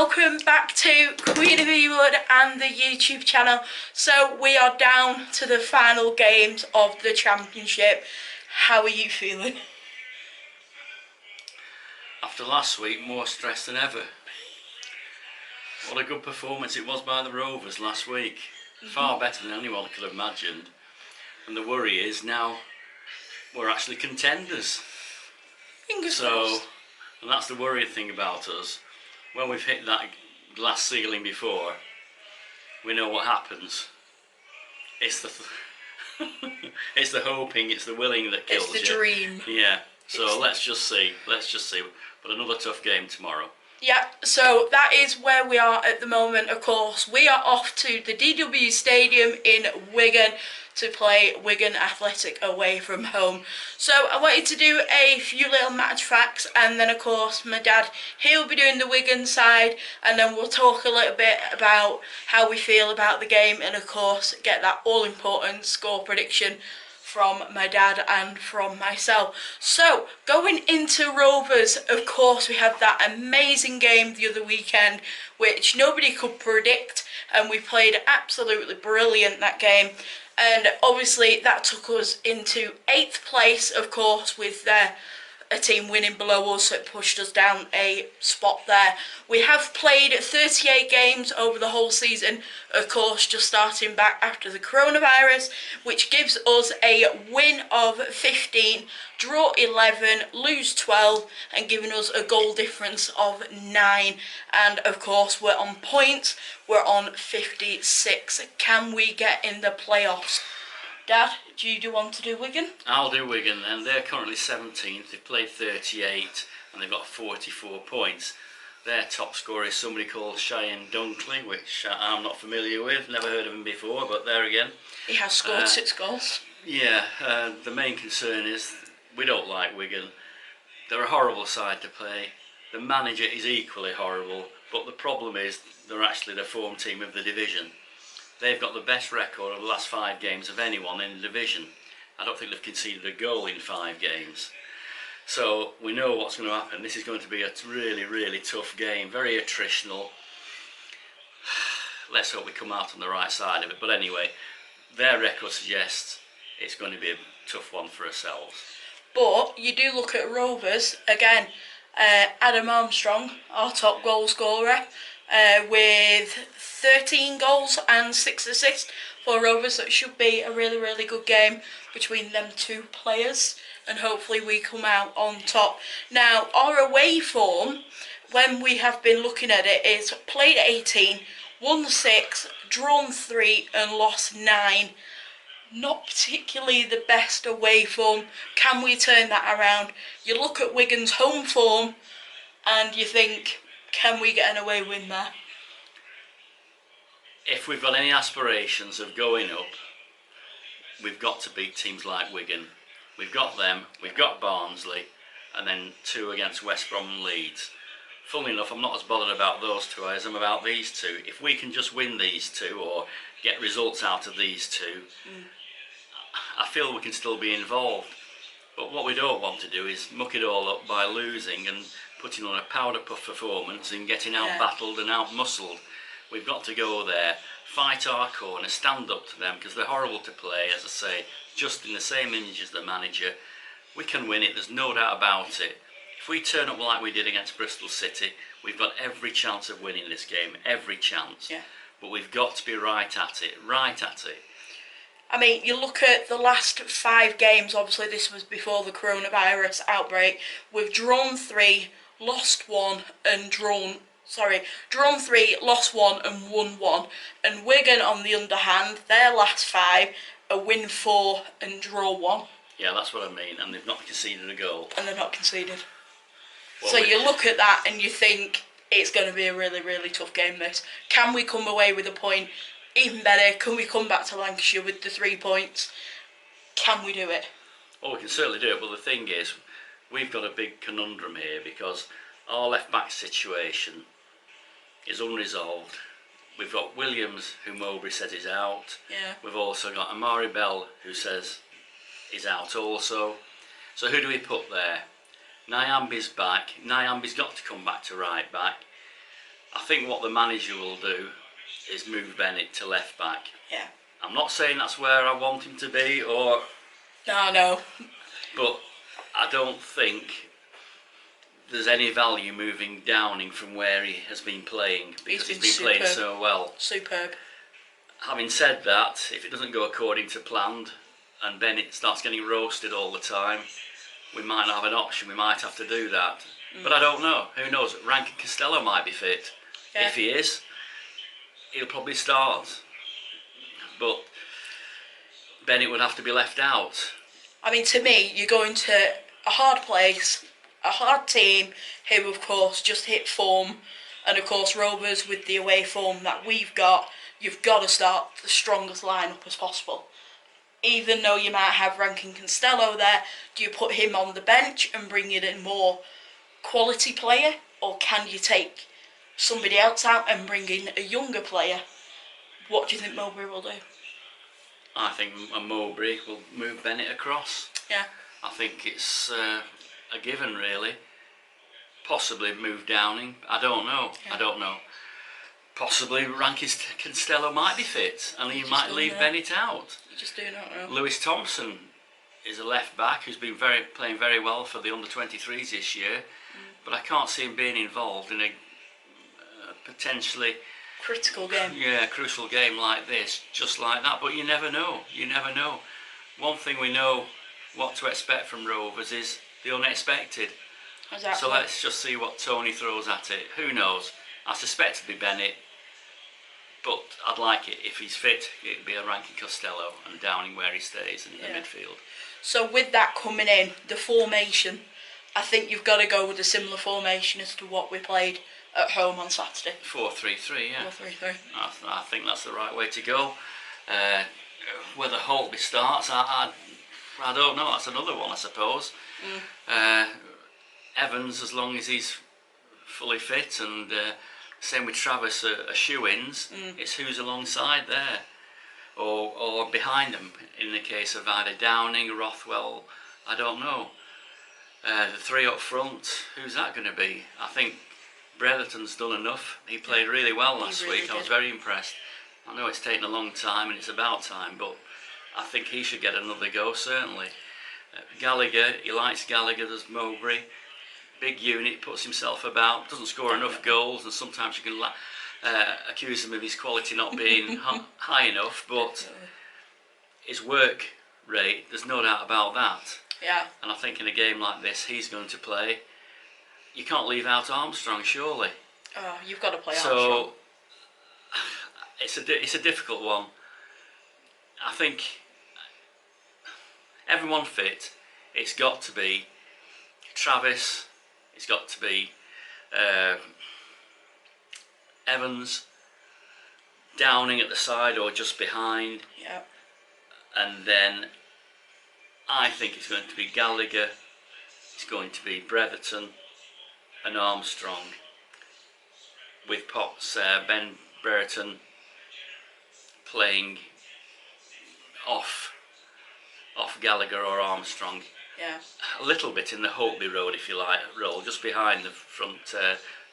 welcome back to Queen of Ewood and the YouTube channel. So we are down to the final games of the championship. How are you feeling? After last week, more stressed than ever. What a good performance it was by the Rovers last week. Far better than anyone could have imagined. And the worry is now we're actually contenders. Fingers crossed. And that's the worrying thing about us. When we've hit that glass ceiling before, we know what happens. It's the it's the hoping, it's the willing that kills you. It's the dream. Yeah. So let's just see. But another tough game tomorrow. Yeah, so that is where we are at the moment, of course. We are off to the DW Stadium in Wigan to play Wigan Athletic away from home. So I wanted to do a few little match facts, and then of course my dad, he'll be doing the Wigan side, and then we'll talk a little bit about how we feel about the game, and of course get that all-important score prediction from my dad and from myself. So going into Rovers, of course we had that amazing game the other weekend which nobody could predict, and we played absolutely brilliant that game, and obviously that took us into 8th place, of course, with a team winning below us, so it pushed us down a spot there. We have played 38 games over the whole season, of course, just starting back after the coronavirus, which gives us a win of 15, draw 11, lose 12, and giving us a goal difference of 9. And of course, we're on points, we're on 56. Can we get in the playoffs? Dad, do you want to do Wigan? I'll do Wigan, and they're currently 17th. They've played 38 and they've got 44 points. Their top scorer is somebody called Cheyenne Dunkley, which I'm not familiar with, never heard of him before, but there again. He has scored 6 goals. Yeah, the main concern is we don't like Wigan. They're a horrible side to play. The manager is equally horrible, but the problem is they're actually the form team of the division. They've got the best record of the last 5 games of anyone in the division. I don't think they've conceded a goal in 5 games. So we know what's going to happen. This is going to be a really, really tough game, very attritional. Let's hope we come out on the right side of it. But anyway, their record suggests it's going to be a tough one for ourselves. But you do look at Rovers, again, Adam Armstrong, our top goal scorer, with 13 goals and 6 assists for Rovers. So it should be a really, really good game between them two players, and hopefully we come out on top. Now, our away form, when we have been looking at it, is played 18, won 6, drawn 3 and lost 9. Not particularly the best away form. Can we turn that around? You look at Wigan's home form and you think, can we get an away win there? If we've got any aspirations of going up, we've got to beat teams like Wigan. We've got them, we've got Barnsley, and then 2 against West Brom and Leeds. Funnily enough, I'm not as bothered about those 2 as I'm about these 2. If we can just win these 2 or get results out of these 2, I feel we can still be involved. But what we don't want to do is muck it all up by losing and putting on a powder puff performance and getting out-battled and out-muscled. We've got to go there, fight our corner, stand up to them, because they're horrible to play, as I say, just in the same image as the manager. We can win it, there's no doubt about it. If we turn up like we did against Bristol City, we've got every chance of winning this game, every chance. Yeah. But we've got to be right at it, right at it. I mean, you look at the last 5 games, obviously this was before the coronavirus outbreak. We've drawn 3, lost 1 and drawn 3, lost 1 and won 1. And Wigan, on the other hand, their last 5, a win 4 and draw 1. Yeah, that's what I mean, and they've not conceded a goal. And they're not conceded. Well, so you look at that and you think, it's going to be a really, really tough game, this. Can we come away with a point? Even better, can we come back to Lancashire with the 3 points? Can we do it? Well, we can certainly do it, but the thing is, we've got a big conundrum here, because our left-back situation is unresolved. We've got Williams, who Mowbray says is out. Yeah. We've also got Amari Bell, who says is out also. So who do we put there? Nyambi's back. Nyambi's got to come back to right back. I think what the manager will do is move Bennett to left back. Yeah. I'm not saying that's where I want him to be, No. but I don't think there's any value moving Downing from where he has been playing, because he's been playing so well. Superb. Having said that, if it doesn't go according to plan and Bennett starts getting roasted all the time, we might not have an option. We might have to do that. But I don't know. Who knows? Rankin Costello might be fit. Yeah. If he is, he'll probably start. But Bennett would have to be left out. I mean, to me, you're going to a hard place, a hard team who, of course, just hit form. And, of course, Rovers, with the away form that we've got, you've got to start the strongest lineup as possible. Even though you might have Rankin Costello there, do you put him on the bench and bring in a more quality player? Or can you take somebody else out and bring in a younger player? What do you think Mowbray will do? I think Mowbray will move Bennett across. Yeah. I think it's a given, really. Possibly move Downing. I don't know. Yeah. I don't know. Possibly Rankin Costello might be fit and he might leave Bennett out. You just do not know. Lewis Thompson is a left back who's been playing very well for the under-23s this year, but I can't see him being involved in a potentially Critical game. Yeah, crucial game like this, just like that. But you never know. You never know. One thing we know what to expect from Rovers is the unexpected. Exactly. So let's just see what Tony throws at it. Who knows? I suspect it'd be Bennett, but I'd like it if he's fit. It'd be a Rankin Costello and Downing where he stays in the midfield. So with that coming in, the formation, I think you've got to go with a similar formation as to what we played at home on Saturday. 4-3-3, yeah. 4-3-3. I think that's the right way to go. Whether Holtby starts, I don't know. That's another one, I suppose. Evans, as long as he's fully fit, and same with Travis, are shoe-ins. It's who's alongside there, or behind them. In the case of either Downing, Rothwell, I don't know. The three up front, who's that going to be? I think Bretherton's done enough. He played really well last week. I was very impressed. I know it's taken a long time and it's about time, but I think he should get another go, certainly. Gallagher, he likes Gallagher, there's Mowbray. Big unit, puts himself about, doesn't score enough goals, and sometimes you can accuse him of his quality not being high enough, but his work rate, there's no doubt about that. Yeah. And I think in a game like this, he's going to play. You can't leave out Armstrong, surely. Oh, you've got to play Armstrong. So it's a difficult one. I think everyone fit. It's got to be Travis. It's got to be Evans, Downing at the side or just behind. Yeah. And then I think it's going to be Gallagher. It's going to be Bretherton and Armstrong, with Potts, Ben Brereton playing off Gallagher or Armstrong. Yeah. A little bit in the Holtby road, if you like, role, just behind the front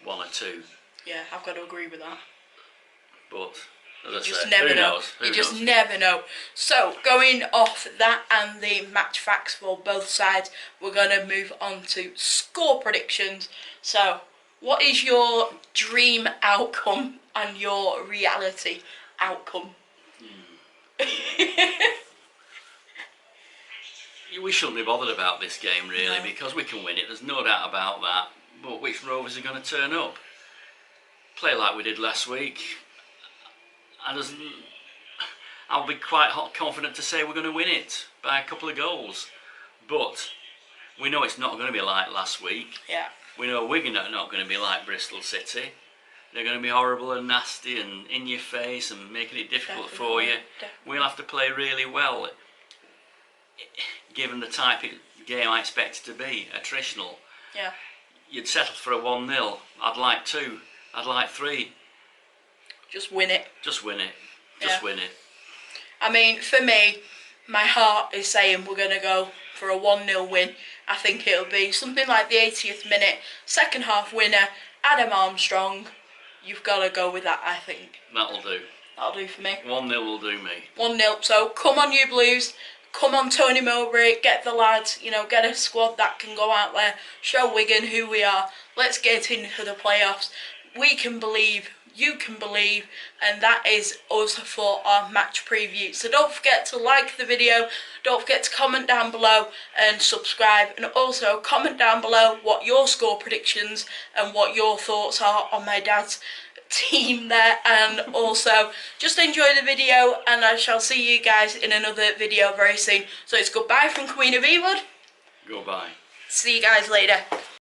one or two. Yeah, I've got to agree with that. But You just never know. You just never know. So, going off that and the match facts for both sides, we're going to move on to score predictions. So, what is your dream outcome and your reality outcome? We shouldn't be bothered about this game, really, No. because we can win it. There's no doubt about that. But which Rovers are going to turn up? Play like we did last week. I'll be quite confident to say we're going to win it by a couple of goals. But we know it's not going to be like last week. Yeah. We know Wigan are not going to be like Bristol City. They're going to be horrible and nasty and in your face and making it difficult for you. Definitely. We'll have to play really well, given the type of game I expect it to be, attritional. Yeah. You'd settle for a 1-0. I'd like 2. I'd like 3. Just win it. Just win it. Just Yeah. win it. I mean, for me, my heart is saying we're going to go for a 1-0 win. I think it'll be something like the 80th minute, second half winner, Adam Armstrong. you've got to go with that, I think. That'll do. That'll do for me. 1-0 will do me. 1-0. So come on, you Blues. Come on, Tony Mowbray. Get the lads. You know, get a squad that can go out there. Show Wigan who we are. Let's get into the playoffs. We can believe. You can believe. And that is us for our match preview. So don't forget to like the video. Don't forget to comment down below and subscribe. And also comment down below what your score predictions and what your thoughts are on my dad's team there. And also just enjoy the video, and I shall see you guys in another video very soon. So it's goodbye from Queen of Ewood. Goodbye. See you guys later.